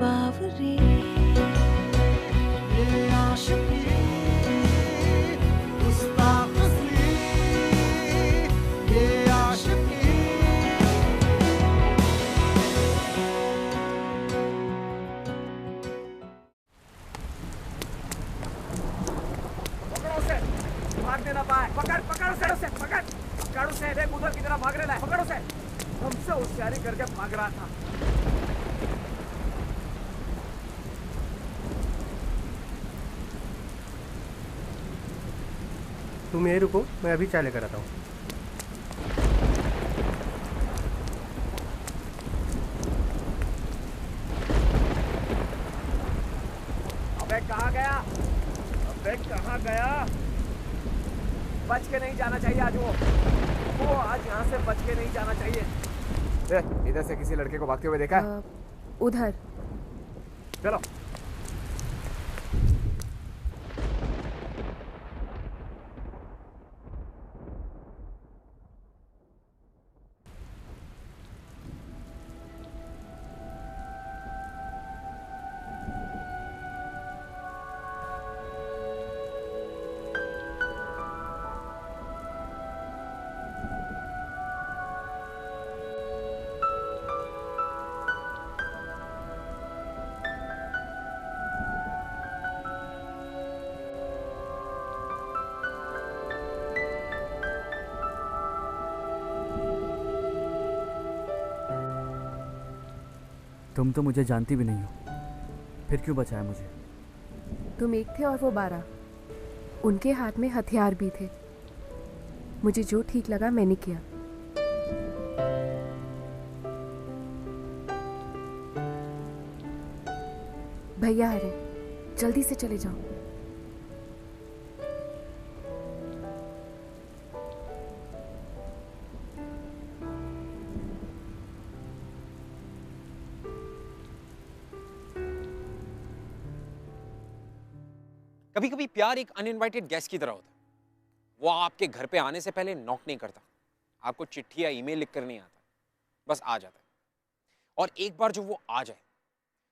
बावरी ये आशिकी गुस्ताखी ये आशिकी। पकड़ो उसे, भागने ना पाए। पकड़ उसे देख उधर की तरफ भाग रहा है। पकड़ उसे, हमसे होशियारी करके भाग रहा था। तुम यहीं रुको, मैं अभी चाय लेकर आता हूँ। अबे कहाँ गया? बच के नहीं जाना चाहिए आज वो आज यहाँ से बच के नहीं जाना चाहिए। इधर से किसी लड़के को भागते हुए देखा है? उधर। चलो। तुम तो मुझे जानती भी नहीं हो, फिर क्यों बचाया मुझे? तुम एक थे और वो 12। उनके हाथ में हथियार भी थे। मुझे जो ठीक लगा मैंने किया। भैया आ रहे, जल्दी से चले जाओ। कभी कभी प्यार एक अनइनवाइटेड गेस्ट की तरह होता है। वो आपके घर पे आने से पहले नॉक नहीं करता, आपको चिट्ठी या ईमेल लिख कर नहीं आता, बस आ जाता है। और एक बार जो वो आ जाए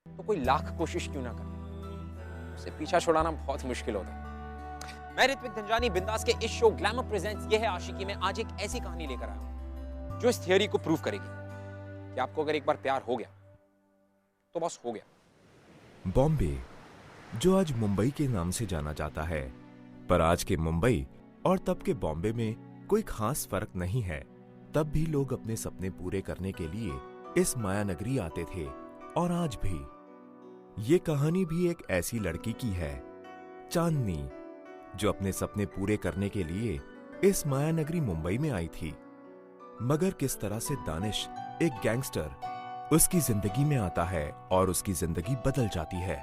तो कोई लाख कोशिश क्यों ना करे, उसे पीछा छुड़ाना बहुत मुश्किल होता है। मैं ऋत्विक धनजानी बिंदास के इस शो ग्लैमर प्रेजेंट्स ये है आशिकी में आज एक ऐसी कहानी लेकर आया हूं जो इस थियरी को प्रूव करेगी कि आपको अगर एक बार प्यार हो गया तो बस हो गया। बॉम्बे, जो आज मुंबई के नाम से जाना जाता है, पर आज के मुंबई और तब के बॉम्बे में कोई खास फर्क नहीं है। तब भी लोग अपने सपने पूरे करने के लिए इस माया नगरी आते थे और आज भी। ये कहानी भी एक ऐसी लड़की की है, चांदनी, जो अपने सपने पूरे करने के लिए इस माया नगरी मुंबई में आई थी। मगर किस तरह से दानिश, एक गैंगस्टर, उसकी जिंदगी में आता है और उसकी जिंदगी बदल जाती है।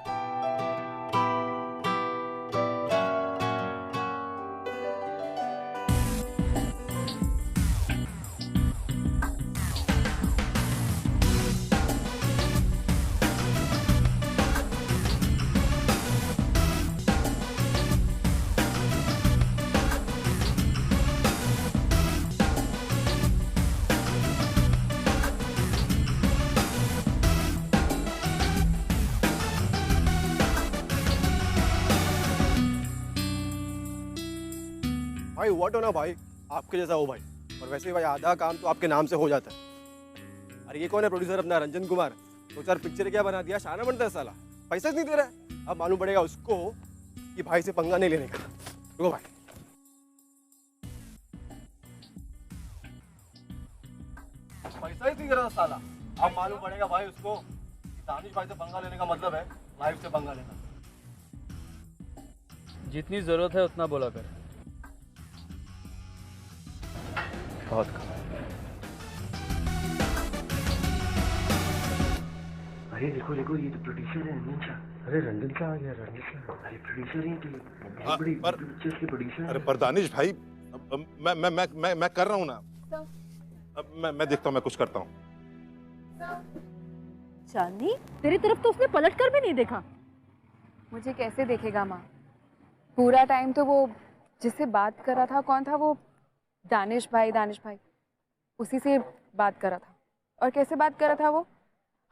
भाई व्हाट हो ना भाई, आपके जैसा हो भाई। और वैसे भी भाई आधा काम तो आपके नाम से हो जाता है। अरे ये कौन है प्रोड्यूसर अपना रंजन कुमार? तो चार पिक्चर क्या बना दिया, शाना बनता है साला, पैसा नहीं दे रहा है। अब मालूम पड़ेगा उसको कि भाई से पंगा नहीं लेने का। रुको भाई, पैसा ही नहीं दे रहा साला। अब मालूम पड़ेगा भाई उसको कि दानिश भाई से पंगा लेने का मतलब है लाइफ से पंगा लेना। जितनी जरूरत है उतना बोला कर। बहुत अरे देखो देखो, ये तो प्रोड्यूसर है रंजन शाह। अरे रंजन शाह आ गया, रंजन शाह। अरे प्रोड्यूसर है तो बड़ी पिक्चर्स के प्रोड्यूसर। अरे पर दानिश भाई, मैं कर रहा हूँ ना। मैं देखता हूँ, मैं कुछ करता हूँ। चांदनी, तेरी तरफ तो उसने पलट कर भी नहीं देखा। मुझे कैसे देखेगा माँ? पूरा टाइम तो वो जिससे बात कर रहा था, कौन था वो? दानिश भाई, दानिश भाई, उसी से बात कर रहा था। और कैसे बात कर रहा था वो?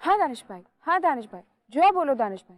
हाँ दानिश भाई, हाँ दानिश भाई, जो आप बोलो दानिश भाई।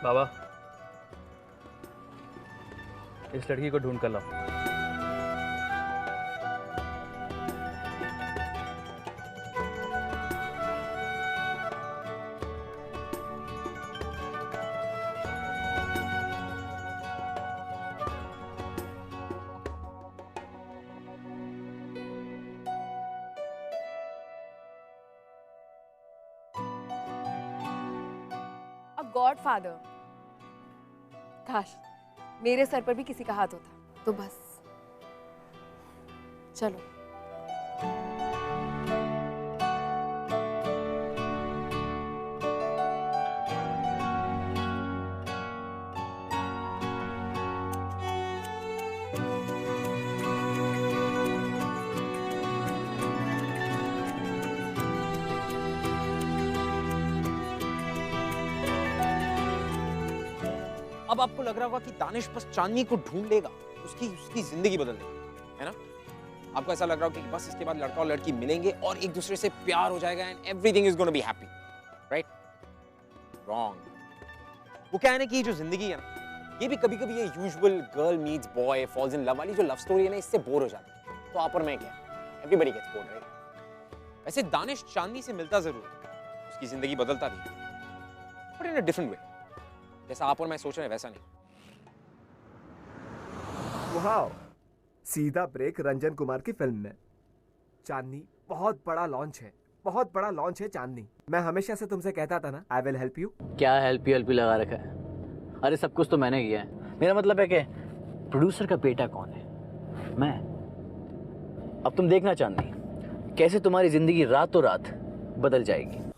बाबा, इस लड़की को ढूंढ कर लाओ। गॉडफादर, काश मेरे सर पर भी किसी का हाथ होता तो बस। चलो। अब आपको लग रहा होगा कि दानिश बस चांदनी को ढूंढ लेगा, उसकी जिंदगी बदल देगा, है ना? आपको ऐसा लग रहा होगा कि बस इसके बाद लड़का और लड़की मिलेंगे और एक दूसरे से प्यार हो जाएगा and everything is gonna be happy, right? Wrong. वो क्या है ना कि ये जो जिंदगी है ना, ये भी कभी कभी ये usual girl meets boy falls in love वाली जो लव स्टोरी है ना, इससे बोर हो जाती है। तो आप और मैं क्या, एवरीबॉडी गेट्स बोर्ड, राइट? वैसे दानिश चांदनी से मिलता जरूर है, उसकी जिंदगी बदलता भी, but in a different way. जैसा आप और मैं सोच रहे हैं वैसा नहीं। वाओ, सीधा ब्रेक रंजन कुमार की फिल्म में। चांदनी बहुत बड़ा लॉन्च है, बहुत बड़ा लॉन्च है चांदनी। मैं हमेशा से तुमसे कहता था ना, आई विल हेल्प यू। क्या हेल्प यू लगा रखा है? अरे सब कुछ तो मैंने किया है। मेरा मतलब है कि प्रोड्यूसर का बेटा कौन है? मैं। अब तुम देखना चांदनी, कैसे तुम्हारी जिंदगी रातों रात बदल जाएगी।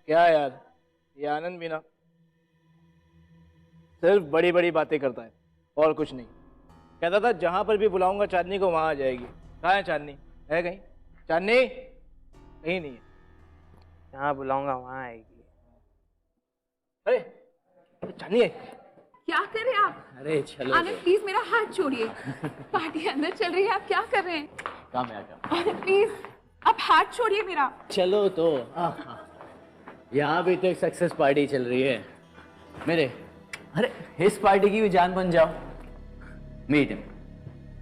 क्या यार, ये आनंद भी ना सिर्फ बड़ी बड़ी बातें करता है और कुछ नहीं। कहता था जहां पर भी बुलाऊंगा चांदनी को वहां आ जाएगी। कहाँ है चांदनी? है कहीं? चांदनी कहीं नहीं है। जहां बुलाऊंगा वहां आएगी। अरे चांदनी है। क्या कर रहे हैं आप? अरे चलो आनंद प्लीज मेरा हाथ छोड़िए। पार्टी अंदर चल रही है, आप क्या कर रहे हैं? काम है आजा। आनंद प्लीज आप हाथ छोड़िए मेरा। चलो तो यहाँ भी तो एक सक्सेस पार्टी चल रही है मेरे। अरे इस पार्टी की भी जान बन जाओ। मीट हिम,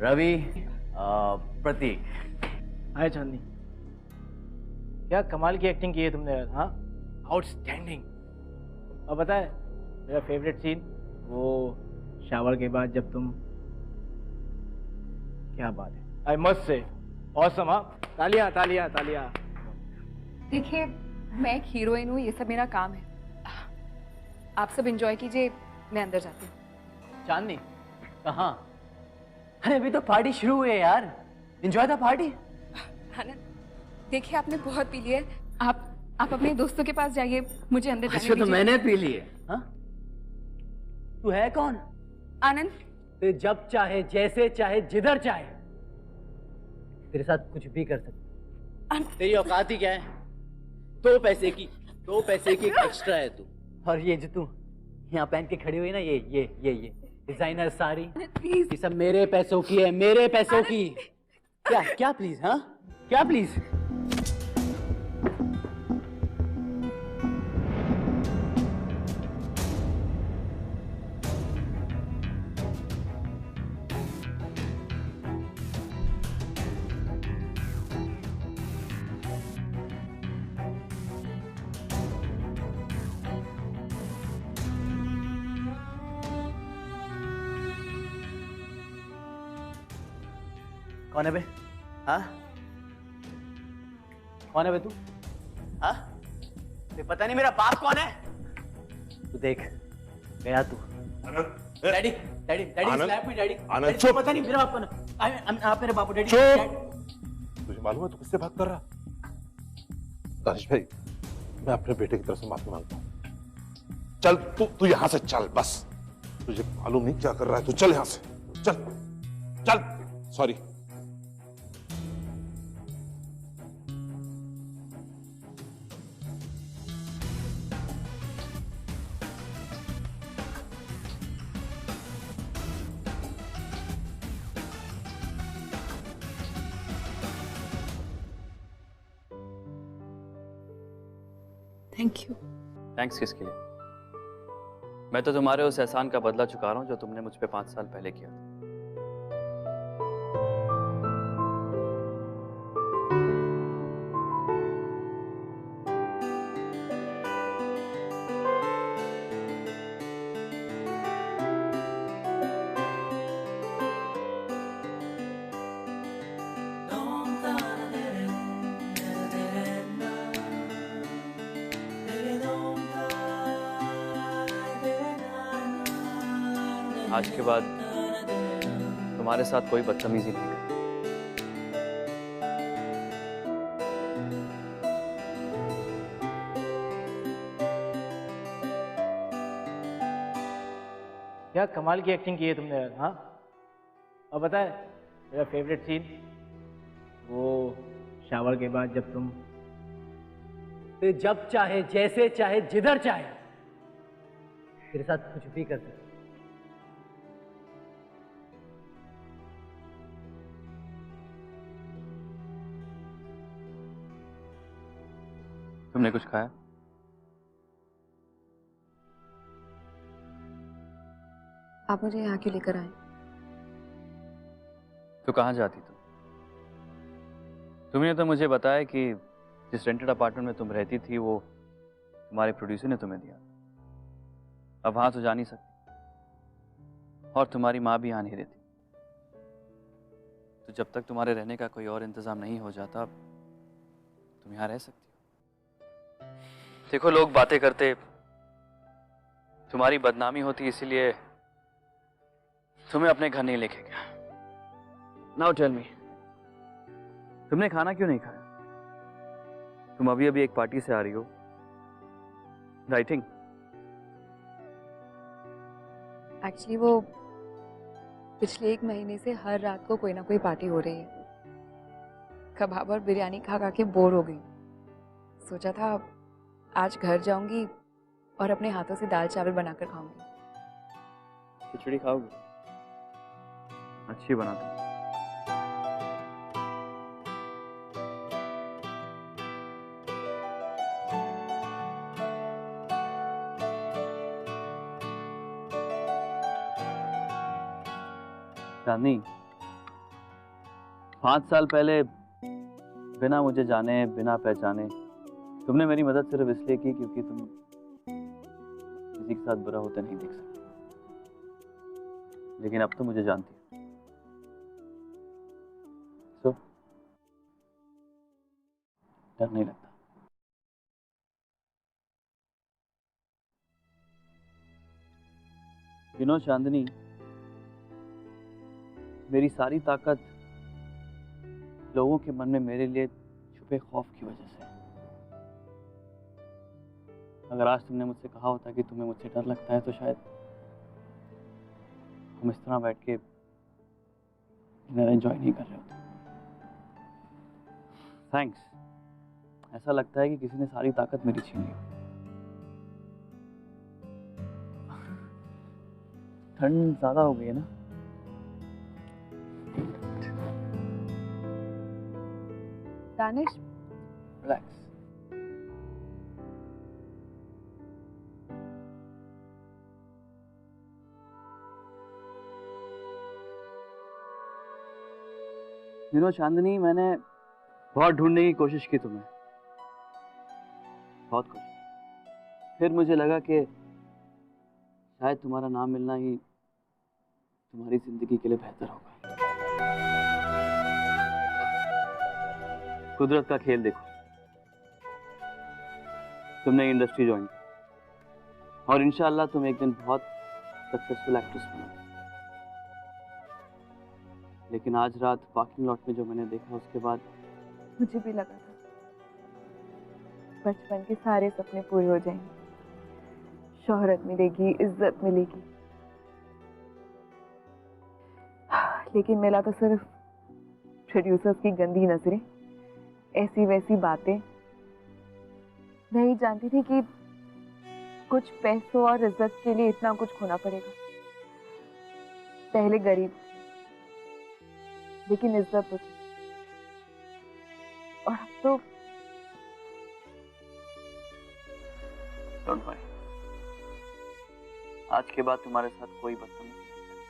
रवि, प्रतीक। हाय चांदनी, क्या कमाल की एक्टिंग की है तुमने यार। हाँ, आउटस्टैंडिंग। अब पता है मेरा फेवरेट सीन वो शावर के बाद जब तुम, क्या बात है, आई मस्ट से ऑसम। हाँ, तालियां तालियां तालियां। देखिए मैं एक हीरोइन हूँ, ये सब मेरा काम है। आप सब एंजॉय कीजिए, मैं अंदर जाती हूँ। चांदनी कहाँ? अरे अभी तो पार्टी शुरू हुई है यार, एंजॉय द पार्टी। आनंद देखिए आपने बहुत पी लिया है, आप अपने दोस्तों के पास जाइए, मुझे अंदर जाने अच्छा तो दीजिए। मैंने पी ली है। हाँ, तू है कौन? आनंद तो जब चाहे, जैसे चाहे, जिधर चाहे तेरे साथ कुछ भी कर सकते। तेरी औकात ही क्या है? दो पैसे की एक्स्ट्रा है तू। और ये जो तू यहाँ पहन के खड़ी हुई ना, ये डिजाइनर साड़ी, ये सब मेरे पैसों की है, मेरे पैसों की। क्या प्लीज? हाँ क्या प्लीज? कौन है बे? हाँ? कौन है बे तू? हाँ? तुझे पता नहीं मेरा बाप कौन है? तू देख, गया तू। Daddy, daddy, daddy slap me daddy. Anand चुप। पता नहीं मेरा बाप कौन है? आप मेरे बापू डैडी। चुप। तुझे मालूम है तू किससे बात कर रहा? दानिश भाई, मैं अपने बेटे की तरफ से माफी मांगता हूँ। चल तू यहाँ से चल बस। तुझे मालूम नहीं क्या कर रहा है, तू चल यहाँ से। चल चल। सॉरी। Thank you. थैंक्स किसके लिए? मैं तो तुम्हारे उस एहसान का बदला चुका रहा हूँ जो तुमने मुझ पे 5 साल पहले किया था। आज के बाद तुम्हारे साथ कोई बदतमीजी नहीं करें। क्या कमाल की एक्टिंग की है तुमने यार। हाँ, और पता है मेरा फेवरेट सीन वो शावर के बाद जब तुम जब चाहे जैसे चाहे जिधर चाहे तेरे साथ कुछ भी कर सकते। तुमने कुछ खाया? आप मुझे यहाँ क्यों लेकर आए? तो कहाँ जाती तुम? तुमने तो मुझे बताया कि जिस रेंटेड अपार्टमेंट में तुम रहती थी वो तुम्हारे प्रोड्यूसर ने तुम्हें दिया। अब वहां तो जा नहीं सकती और तुम्हारी माँ भी यहाँ नहीं रहती। तो जब तक तुम्हारे रहने का कोई और इंतजाम नहीं हो जाता तुम यहाँ रह सकती हो। देखो लोग बातें करते तुम्हारी बदनामी होती इसीलिए तुम्हें अपने घर नहीं लेके गया। नाउ टेल मी, तुमने खाना क्यों नहीं खाया? तुम अभी अभी एक पार्टी से आ रही हो, राइटिंग? एक्चुअली वो पिछले 1 महीने से हर रात को कोई ना कोई पार्टी हो रही है। कबाब और बिरयानी खा खा के बोर हो गई। सोचा था आज घर जाऊंगी और अपने हाथों से दाल चावल बनाकर खाऊंगी। खिचड़ी खाओगे? अच्छी बनाती। चांदनी, 5 साल पहले बिना मुझे जाने बिना पहचाने तुमने मेरी मदद सिर्फ इसलिए की क्योंकि तुम किसी के साथ बुरा होता नहीं देख सकते। लेकिन अब तो मुझे जानती हो। सो डर नहीं लगता। चांदनी, मेरी सारी ताकत लोगों के मन में मेरे लिए छुपे खौफ की वजह से। अगर आज तुमने मुझसे कहा होता कि तुम्हें मुझसे डर लगता है तो शायद हम इस तरह बैठ के डिनर एंजॉय नहीं कर रहे होते। थैंक्स। ऐसा लगता है कि किसी ने सारी ताकत मेरी छीन ली। ठंड ज्यादा हो गई है ना? दानिश, रिलैक्स। चांदनी, मैंने बहुत ढूंढने की कोशिश की तुम्हें, बहुत कोशिश। फिर मुझे लगा कि शायद तुम्हारा नाम मिलना ही तुम्हारी जिंदगी के लिए बेहतर होगा। कुदरत का खेल देखो, तुमने इंडस्ट्री ज्वाइन की और इंशाअल्लाह तुम एक दिन बहुत सक्सेसफुल एक्ट्रेस बनोगे। लेकिन आज रात पार्किंग लॉट में जो मैंने देखा उसके बाद मुझे भी लगा था बचपन के सारे सपने पूरे हो जाएंगे, शोहरत मिलेगी, इज्जत मिलेगी, लेकिन मिला तो सिर्फ प्रोड्यूसर्स की गंदी नजरें, ऐसी वैसी बातें। नहीं जानती थी कि कुछ पैसों और इज्जत के लिए इतना कुछ खोना पड़ेगा। पहले गरीब लेकिन इज्जत तो थी, और अब तो डोंट वरी, आज के बाद तुम्हारे साथ कोई बदतमीजी नहीं करेगा,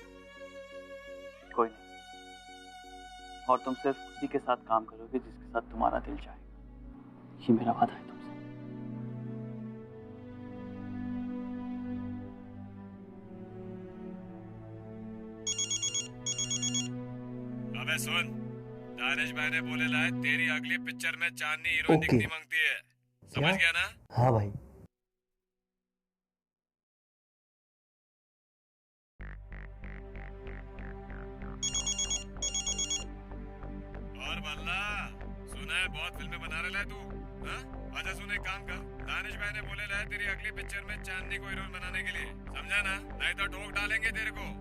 कोई नहीं। और तुम सिर्फ उसी के साथ काम करोगे जिसके साथ तुम्हारा दिल चाहे। ये मेरा वादा है तुमसे। अबे सुन, दानिश भाई ने बोले लाए तेरी अगली पिक्चर में चांदनी हीरोइन दिखनी मांगती है, समझ गया ना? हाँ भाई। और बल्ला, सुना है बहुत फिल्में बना रहा है तू? हाँ? अच्छा सुन, एक काम कर, दानिश भाई ने बोले लाए तेरी अगली पिक्चर में चांदनी को हीरोइन बनाने के लिए, समझा ना? नहीं तो ठोक डालेंगे तेरे को।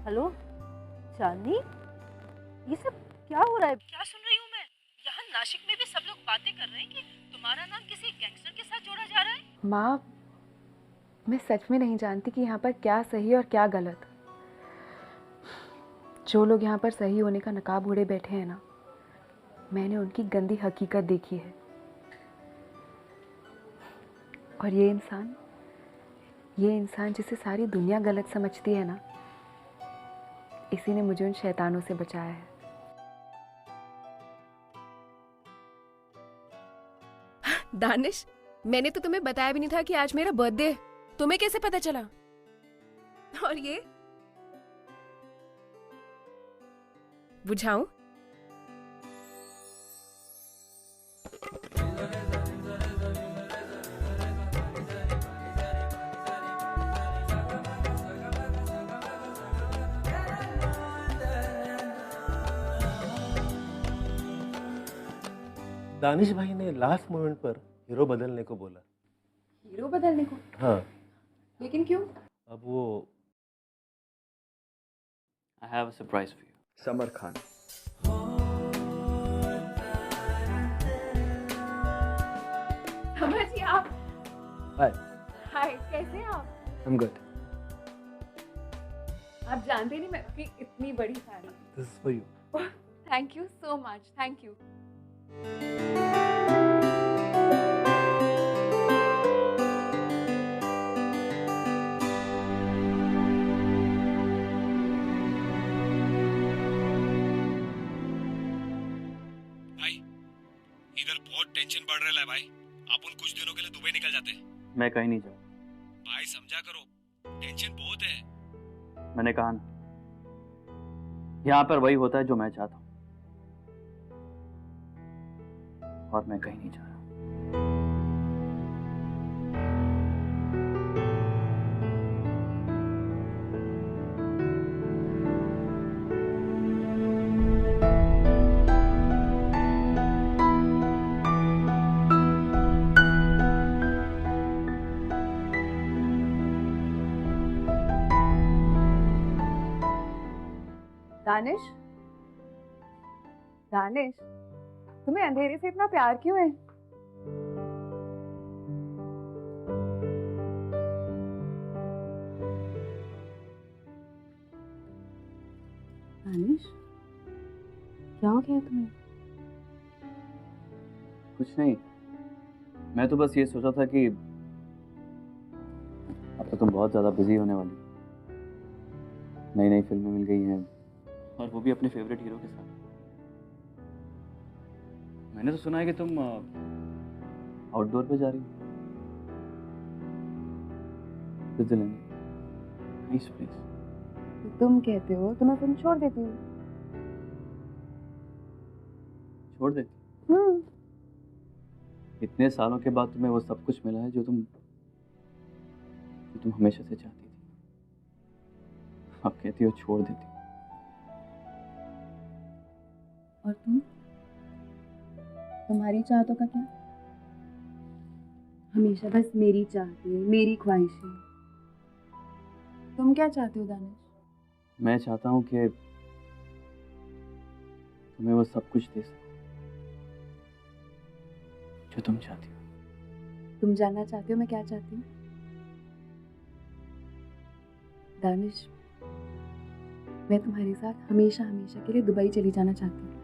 हेलो चांदनी, ये सब क्या हो रहा है? क्या सुन रही हूँ मैं? यहाँ नासिक में भी सब लोग बातें कर रहे हैं कि तुम्हारा नाम किसी गैंगस्टर के साथ जोड़ा जा रहा है। माँ, मैं सच में नहीं जानती कि यहाँ पर क्या सही और क्या गलत। जो लोग यहाँ पर सही होने का नकाब ओढ़े बैठे हैं ना, मैंने उनकी गंदी हकीकत देखी है। और ये इंसान जिसे सारी दुनिया गलत समझती है ना, इसी ने मुझे उन शैतानों से बचाया है। दानिश, मैंने तो तुम्हें बताया भी नहीं था कि आज मेरा बर्थडे है। तुम्हें कैसे पता चला? और ये बुझाऊं? दानिश भाई ने लास्ट मोमेंट पर हीरो बदलने को बोला। हीरो बदलने को? हाँ। लेकिन क्यों? अब वो I have a surprise for you. Samar Khan. Samar ji, आप? हाय। हाय, कैसे हैं आप? I'm good. आप जानते नहीं मैं आपकी इतनी बड़ी फैन हूँ। This is for you. Thank you so much, thank you. इधर बहुत टेंशन बढ़ रहा है भाई। अपन कुछ दिनों के लिए दुबई निकल जाते हैं। मैं कहीं नहीं जाऊँ। भाई समझा करो, टेंशन बहुत है। मैंने कहा ना, यहाँ पर वही होता है जो मैं चाहता हूँ, और मैं कहीं नहीं जा रहा। दानिश, दानिश, तुम्हें अंधेरे से इतना प्यार क्यों है? दानिश, क्या हो गया तुम्हें? कुछ नहीं, मैं तो बस ये सोचा था कि अब तो तुम बहुत ज़्यादा बिजी होने वाली, नई नई फिल्में मिल गई हैं और वो भी अपने फेवरेट हीरो के साथ। मैंने तो सुना है कि तुम आउटडोर पे जा रही हो, स्विट्जरलैंड, नाइस प्लेस। तुम कहते हो तो मैं फिल्म छोड़ देती हूँ। छोड़ देती? इतने सालों के बाद तुम्हें वो सब कुछ मिला है जो तुम हमेशा से चाहती थी, अब कहती हो छोड़ देती। और तुम्हारी चाहतों का क्या? हमेशा बस मेरी चाहती है, मेरी ख्वाहिशें। तुम क्या चाहते हो दानिश? मैं चाहता हूँ कि तुम्हें वो सब कुछ दे सकूं जो तुम चाहती हो। तुम जानना चाहते हो मैं क्या चाहती हूँ? दानिश, मैं तुम्हारे साथ हमेशा हमेशा के लिए दुबई चली जाना चाहती हूँ।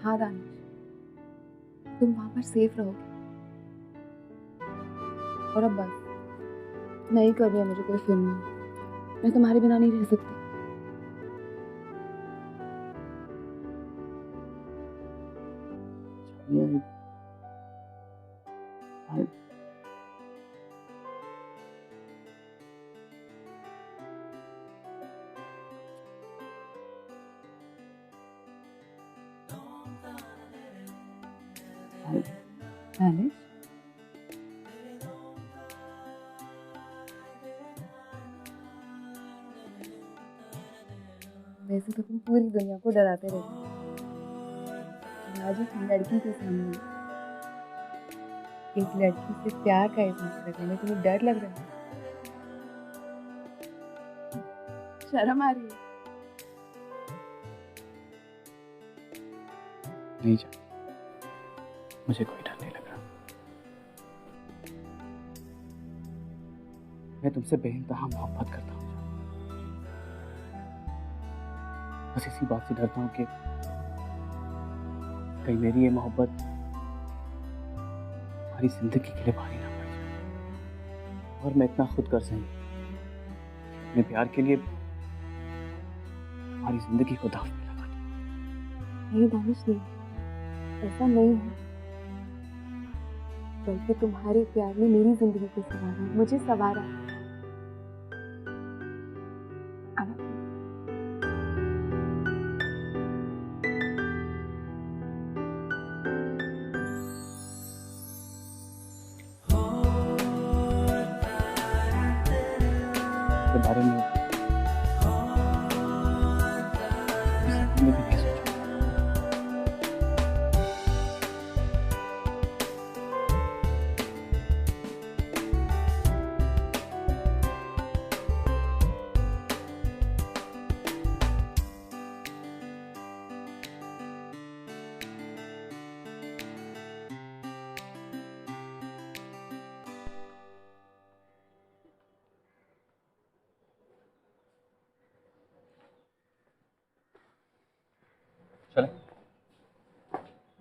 हाँ दानिश, तुम वहां पर सेफ रहोगे। और अब बस, नहीं करनी है मुझे कोई फिल्म, मैं तुम्हारे बिना नहीं रह सकती। दानिश, वैसे तो तुम पूरी दुनिया को डराते रहते हो, आज एक लड़की के सामने एक लड़की से प्यार का इज़हार करने में तुम्हें डर लग रहा है? शर्म आ रही है? नहीं जा, मुझे कोई डर नहीं लग रहा। मैं तुमसे बेइंतहा मोहब्बत करता हूँ, बस इसी बात से डरता हूँ कि कहीं मेरी ये मोहब्बत हमारी जिंदगी के लिए भारी ना पड़ जाए और मैं इतना खुद कर सही अपने प्यार के लिए हमारी जिंदगी को दांव पे लगा दूं। नहीं दानिश, नहीं, ऐसा नहीं है, बल्कि तुम्हारे प्यार ने मेरी जिंदगी को संवारा, मुझे संवारा। के बारे में भी नहीं सोचा। चले?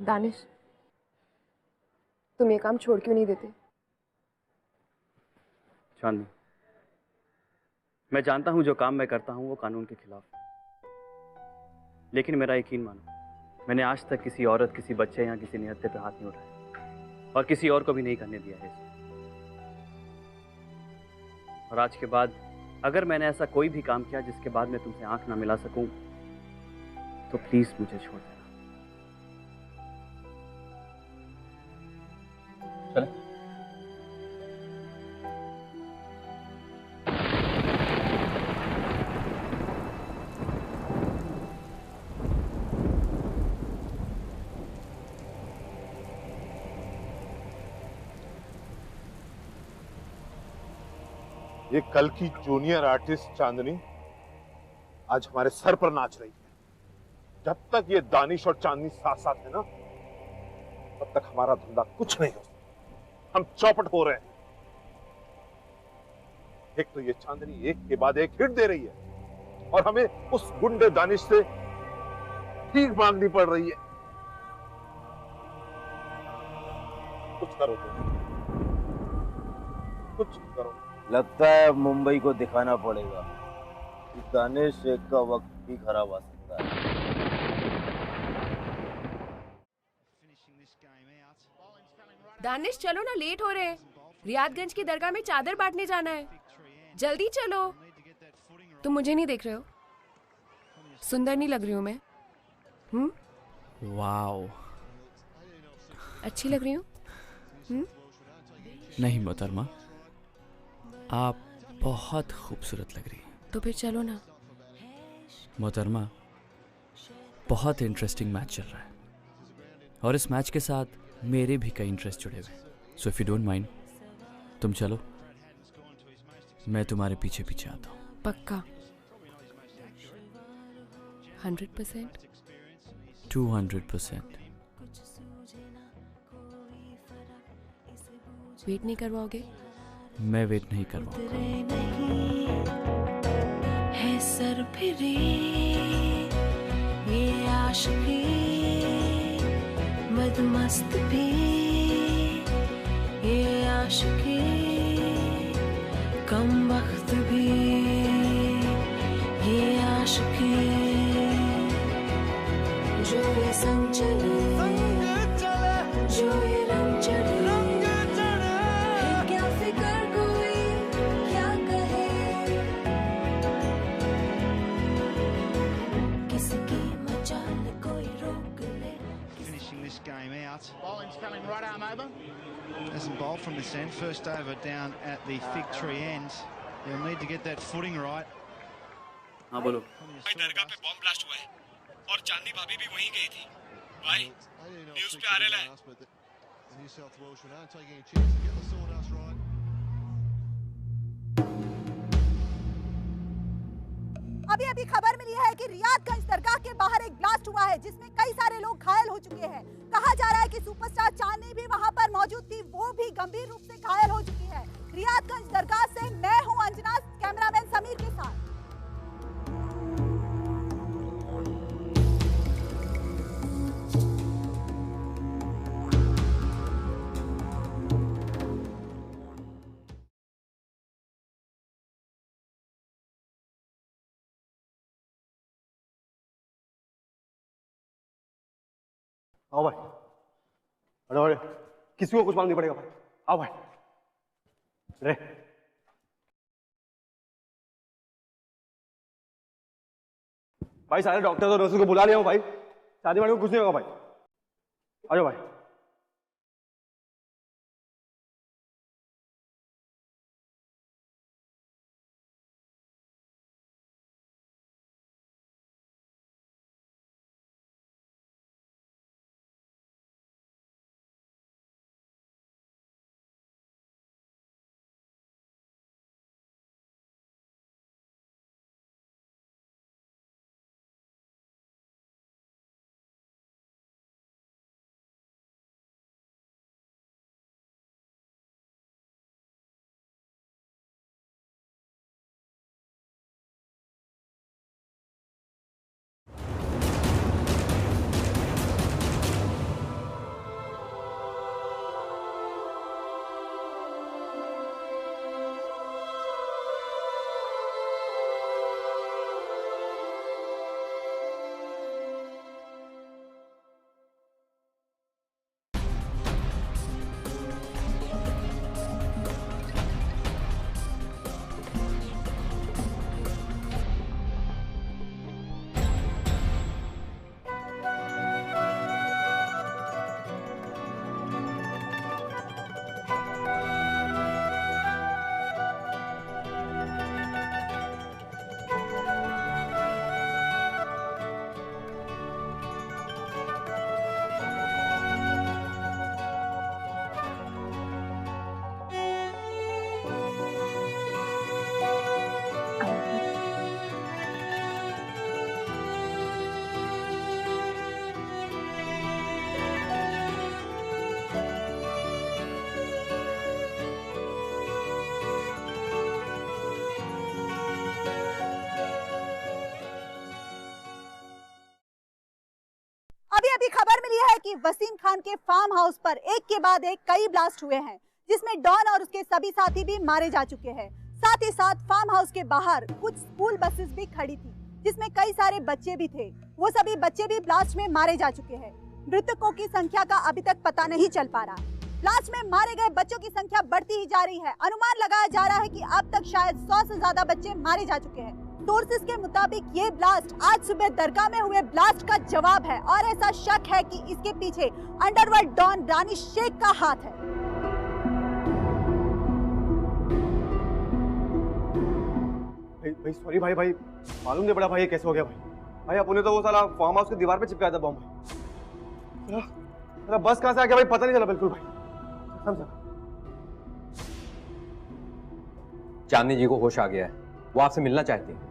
दानिश, तुम ये काम छोड़ क्यों नहीं देते? चांदनी, मैं जानता हूं जो काम मैं करता हूं वो कानून के खिलाफ, लेकिन मेरा यकीन मानो, मैंने आज तक किसी औरत, किसी बच्चे या किसी निहत्थे पे हाथ नहीं उठाया और किसी और को भी नहीं करने दिया है। और आज के बाद अगर मैंने ऐसा कोई भी काम किया जिसके बाद मैं तुमसे आंख ना मिला सकूं, तो प्लीज मुझे छोड़ देना। चले? ये कल की जूनियर आर्टिस्ट चांदनी आज हमारे सर पर नाच रही है। जब तक ये दानिश और चांदनी साथ साथ है ना, तब तक हमारा धंधा कुछ नहीं हो सकता। हम चौपट हो रहे हैं। एक तो ये चांदनी एक के बाद एक हिट दे रही है और हमें उस गुंडे दानिश से भीख मांगनी पड़ रही है। कुछ करो तुम, कुछ करो। लगता है मुंबई को दिखाना पड़ेगा कि दानिश शेख का वक्त भी खराब आ सकता है। दानिश चलो ना, लेट हो रहे हैं। रियादगंज की दरगाह में चादर बांटने जाना है, जल्दी चलो। तुम मुझे नहीं देख रहे हो? सुंदर नहीं लग रही हूँ मैं? वाओ, अच्छी लग रही हूँ? नहीं मोहतरमा, आप बहुत खूबसूरत लग रही हैं। तो फिर चलो ना। मोहतरमा, बहुत इंटरेस्टिंग मैच चल रहा है और इस मैच के साथ मेरे भी कई इंटरेस्ट जुड़े हुए हैं। So if you don't mind, तुम चलो, मैं तुम्हारे पीछे पीछे आता हूँ। पक्का? 100%? 200%। वेट नहीं करवाओगे? मैं वेट नहीं करवाऊंगा। है सर फिरे ये आशिकी, मदमस्त भी ये आशिकी, कम वक्त भी ये आशिकी, जो ये संग चले, जो ये रंग चढ़े, है क्या फिकर कोई क्या कहे, किसकी मचाल कोई रोक ले। Finishing this game out. Bowling's coming right arm over. Hasn't bowled from this end. First over down at the fig tree end. He'll need to get that footing right. हाँ बोलो। भाई दरगाह पे बॉम्ब ब्लास्ट हुआ है और चांदनी भाभी भी वहीं गई थी। भाई न्यूज़ पे आ रहा है। अभी अभी खबर मिली है कि रियादगंज दरगाह के बाहर एक ब्लास्ट हुआ है जिसमें कई सारे लोग घायल हो चुके हैं। कहा जा रहा है कि सुपरस्टार चांदनी भी वहां पर मौजूद थी, वो भी गंभीर रूप से घायल हो चुकी है। रियादगंज दरगाह से मैं हूं अंजना, कैमरामैन समीर के साथ। आओ भाई, अरे अरे किसी को कुछ मालूम नहीं पड़ेगा भाई। आओ भाई, रे भाई सारे डॉक्टर और नर्सों को बुला लिया हूं भाई, शादी वाले को कुछ नहीं होगा भाई। आ जाओ भाई। खबर मिली है कि वसीम खान के फार्म हाउस पर एक के बाद एक कई ब्लास्ट हुए हैं, जिसमें डॉन और उसके सभी साथी भी मारे जा चुके हैं। साथ ही साथ फार्म हाउस के बाहर कुछ स्कूल बसेस भी खड़ी थी, जिसमें कई सारे बच्चे भी थे। वो सभी बच्चे भी ब्लास्ट में मारे जा चुके हैं। मृतकों की संख्या का अभी तक पता नहीं चल पा रहा। ब्लास्ट में मारे गए बच्चों की संख्या बढ़ती ही जा रही है। अनुमान लगाया जा रहा है कि अब तक शायद 100 से ज्यादा बच्चे मारे जा चुके हैं। सोर्सेस के मुताबिक ये ब्लास्ट आज सुबह दरगाह में हुए ब्लास्ट का जवाब है और ऐसा शक है कि इसके पीछे अंडरवर्ल्ड डॉन दानिश शेख का हाथ है। भाई सॉरी भाई मालूम नहीं पड़ा भाई ये कैसे हो गया भाई अपने तो वो साला फार्म हाउस की दीवार पे चिपकाया था बॉम्ब भाई। बस कहां से आ गया भाई पता नहीं चला बिल्कुल भाई। समझा। चांदनी जी को होश आ गया है, वो आपसे मिलना चाहती है।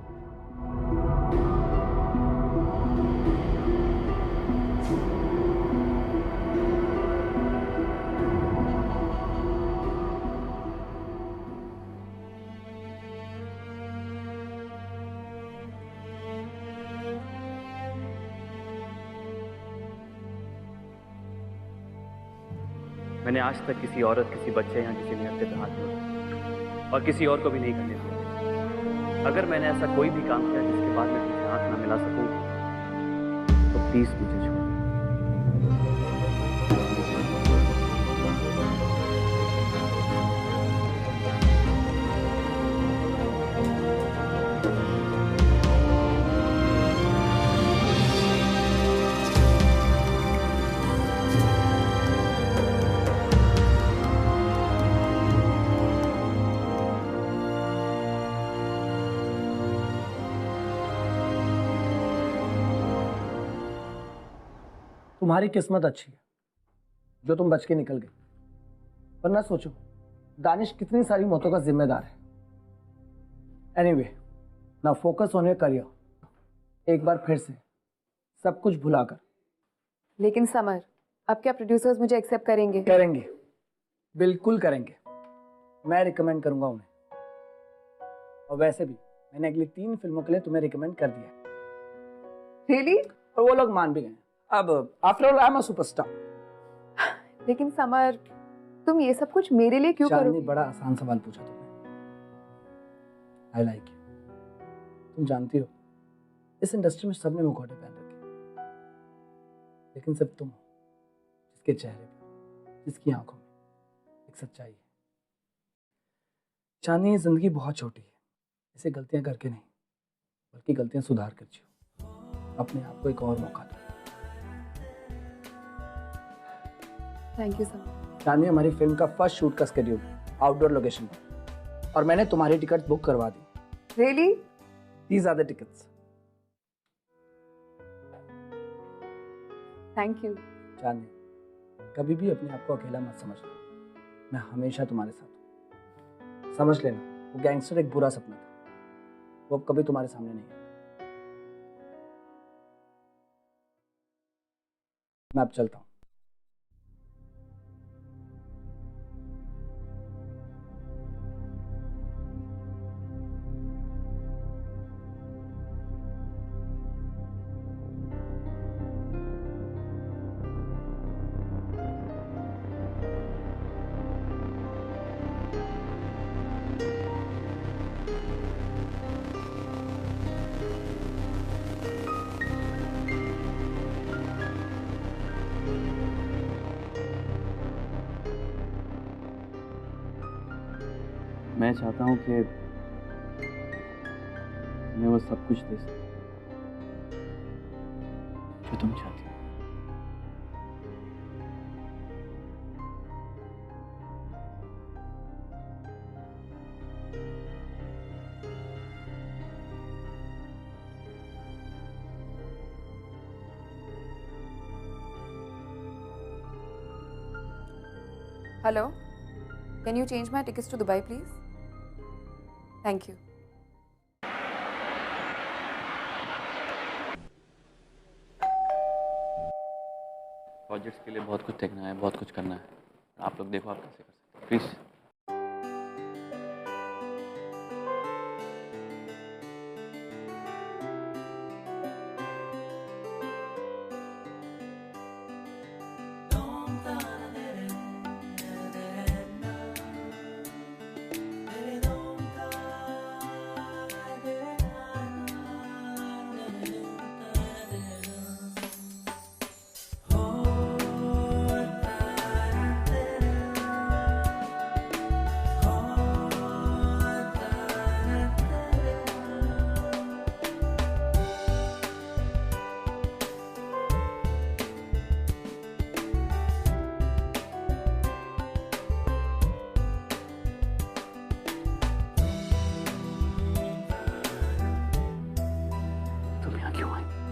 मैंने आज तक किसी औरत, किसी बच्चे या किसी निहत्थे पे हाथ नहीं उठाया और किसी और को भी नहीं करने दिया। अगर मैंने ऐसा कोई भी काम किया जिसके बाद मैं तुमसे हाथ ना मिला सकूं, तो प्लीज मुझे छोड़। तुम्हारी किस्मत अच्छी है जो तुम बच के निकल गई, वरना सोचो दानिश कितनी सारी मौतों का जिम्मेदार है। Anyway, now focus on your career. एक बार फिर से सब कुछ भुलाकर। लेकिन समर, अब क्या प्रोड्यूसर्स मुझे एक्सेप्ट करेंगे? करेंगे, बिल्कुल करेंगे। मैं रिकमेंड करूंगा उन्हें। और वैसे भी मैंने अगली 3 फिल्मों के लिए तुम्हें रिकमेंड कर दिया है। रियली? और वो लोग मान भी गए। अब after all I am a superstar. लेकिन समर, तुम ये सब कुछ मेरे लिए क्यों करोगे? बड़ा आसान सवाल पूछा तुमने। I like you. तुम जानती हो इस इंडस्ट्री में सबने मुखौटे पहन रखे, लेकिन सिर्फ तुम हो जिसके चेहरे पे, जिसकी आंखों में एक सच्चाई है। चांदनी, ये जिंदगी बहुत छोटी है, इसे गलतियां करके नहीं बल्कि गलतियां सुधार कर जियो। अपने आप को एक और मौका दो। Thank you summer. चांदनी, हमारी फिल्म का फर्स्ट शूट का शेड्यूल आउटडोर लोकेशन पर, और मैंने तुम्हारी टिकट बुक करवा दी। Really? These are the tickets. Thank you. Chandni, कभी भी अपने आप को अकेला मत समझना। मैं हमेशा तुम्हारे साथ हूँ। समझ लेना, वो गैंगस्टर एक बुरा सपना था, वो अब कभी तुम्हारे सामने नहीं है। मैं अब चलता हूँ। मैं चाहता हूं कि मैं वो सब कुछ दे सकूं जो तुम चाहती हो। Hello, can you change my tickets to Dubai, please? Thank you. Projects के लिए बहुत कुछ देखना है, बहुत कुछ करना है। आप लोग देखो आप कैसे कर सकते हो, प्लीज।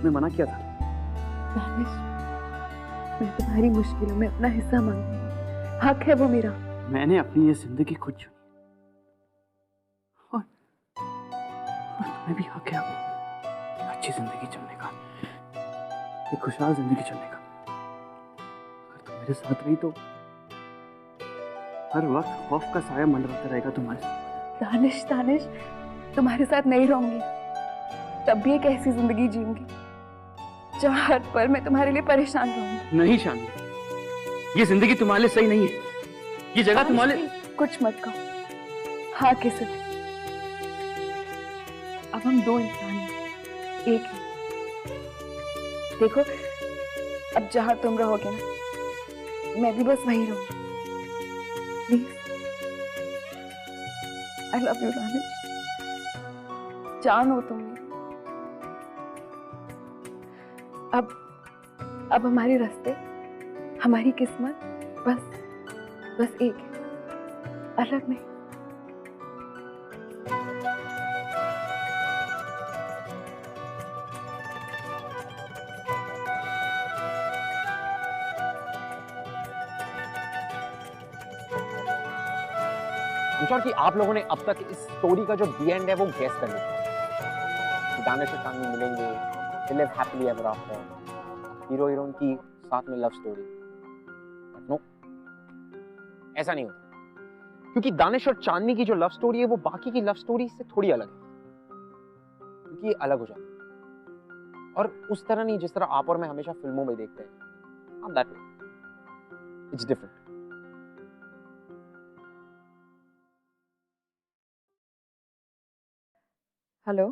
आपने मना किया था। दानिश, मैं तुम्हारी मुश्किलों में अपना हिस्सा मांगती हूँ, हक है वो मेरा। मैंने अपनी ये जिंदगी खुद चुनी और तुम्हें भी हक है अपनी अच्छी जिंदगी चुनने का, एक खुशहाल जिंदगी चुनने का। अगर तुम मेरे साथ रही तो हर वक्त खौफ का साया मंडराता रहेगा तुम्हारे साथ। दानिश, दानिश, तुम्हारे साथ नहीं रहूंगी तब भी एक ऐसी जिंदगी जीऊंगी जहाँ हर पल मैं तुम्हारे लिए परेशान रहूंगी। नहीं शांति, ये जिंदगी तुम्हारे लिए सही नहीं है, ये जगह तुम्हारे लिए। कुछ मत कहो, हाँ किसे भी। अब हम दो इंसान हैं, एक है। देखो, अब जहाँ तुम रहोगे ना, मैं भी बस वहीं रहूंगी। Please, I love you Danish, जान हो तुम मेरी। अब हमारे रास्ते, हमारी किस्मत बस एक है, अलग नहीं। I'm sure कि आप लोगों ने अब तक इस स्टोरी का जो दी एंड है वो गेस कर लिया कि दानिश और चांदनी मिलेंगे, they live happily ever after, hero heroine की साथ में लव स्टोरी। बट नो, ऐसा नहीं होता, क्योंकि दानिश और चांदनी की जो लव स्टोरी है वो बाकी की लव स्टोरी से थोड़ी अलग है, क्योंकि ये अलग हो जाती है और उस तरह नहीं जिस तरह आप और मैं हमेशा फिल्मों में देखते हैं। Not that way. It's different. Hello,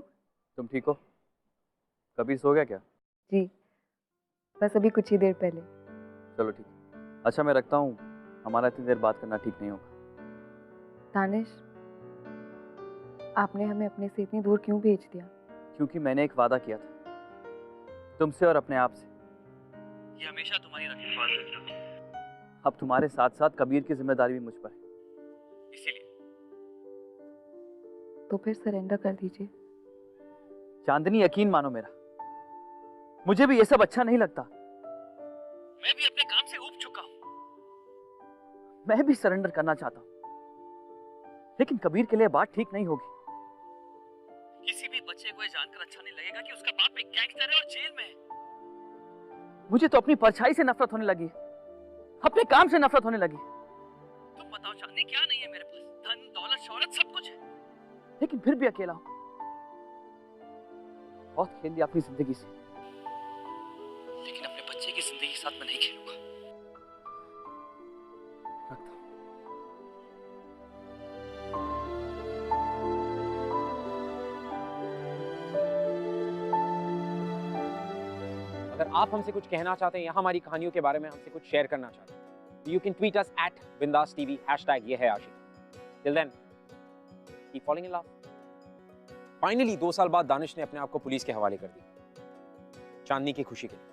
तुम ठीक हो? कबीर सो गया क्या? जी, बस अभी कुछ ही देर पहले। चलो ठीक है। अच्छा मैं रखता हूँ, हमारा इतनी देर बात करना ठीक नहीं होगा। दानिश, आपने हमें अपने से इतनी दूर क्यों भेज दिया? क्योंकि मैंने एक वादा किया था तुमसे और अपने आप से, ये हमेशा तुम्हारी रखवाली करूंगा। अब तुम्हारे साथ साथ कबीर की जिम्मेदारी भी मुझ पर है, इसीलिए। तो फिर सरेंडर कर दीजिए। चांदनी, यकीन मानो मेरा, मुझे भी ये सब अच्छा नहीं लगता। मैं भी अपने काम से ऊब चुका हूं, मैं भी सरेंडर करना चाहता हूं, लेकिन कबीर के लिए बात ठीक नहीं होगी। किसी भी बच्चे को ये जानकर अच्छा नहीं लगेगा कि उसका बाप एक गैंगस्टर है और जेल में है। मुझे तो अपनी परछाई से नफरत होने लगी, अपने काम से नफरत होने लगी। तुम बताओ चांदनी, क्या नहीं है मेरे पास? धन, दौलत, शोहरत, सब कुछ है, लेकिन फिर भी अकेला हूं। बहुत खेल लिया अपनी जिंदगी से, लेकिन अपने बच्चे की जिंदगी के साथ मैं नहीं खेलूंगा। अगर आप हमसे कुछ कहना चाहते हैं या हमारी कहानियों के बारे में हमसे कुछ शेयर करना चाहते हैं, you can tweet us @bindaastv #ये है आशिक। Till then, keep following in love. Finally 2 साल बाद दानिश ने अपने आप को पुलिस के हवाले कर दिया, चांदनी की खुशी के लिए,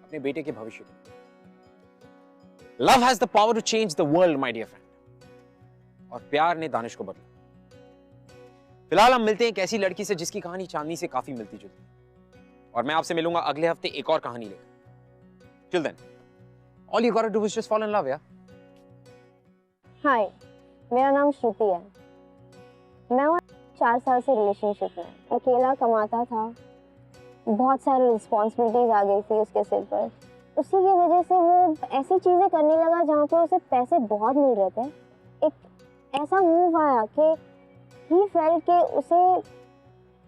अपने बेटे के भविष्य के लिए। Love has the power to change the world my dear friend, और प्यार ने दानिश को बदला। फिलहाल हम मिलते हैं एक ऐसी लड़की से जिसकी कहानी चांदनी से काफी मिलती जुलती है, और मैं आपसे मिलूंगा अगले हफ्ते एक और कहानी लेकर। Till then, all you got to do is just fall in love. यार, हाय, मेरा नाम श्रुति है। मैं 4 साल से रिलेशनशिप में, अकेला कमाता था, बहुत सारी रिस्पॉन्सिबिलिटीज आ गई थी उसके सिर पर। उसी की वजह से वो ऐसी चीज़ें करने लगा जहाँ पर उसे पैसे बहुत मिल रहे थे। एक ऐसा मूव आया कि ही फेल्ट कि उसे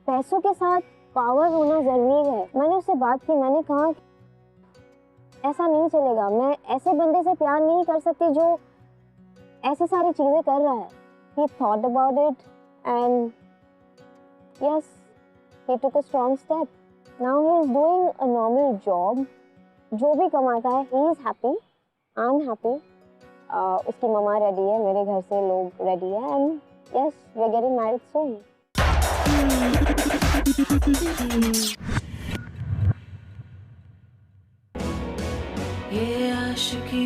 पैसों के साथ पावर होना ज़रूरी है। मैंने उससे बात की, मैंने कहा ऐसा नहीं चलेगा, मैं ऐसे बंदे से प्यार नहीं कर सकती जो ऐसी सारी चीज़ें कर रहा है। He thought about it and yes, he took a strong step. Now he is doing a normal job. जो भी कमाता है, he is happy. I'm happy. उसकी मम्मा रेडी है, मेरे घर से लोग रेडी है, and yes, we are getting married soon. ये आशिकी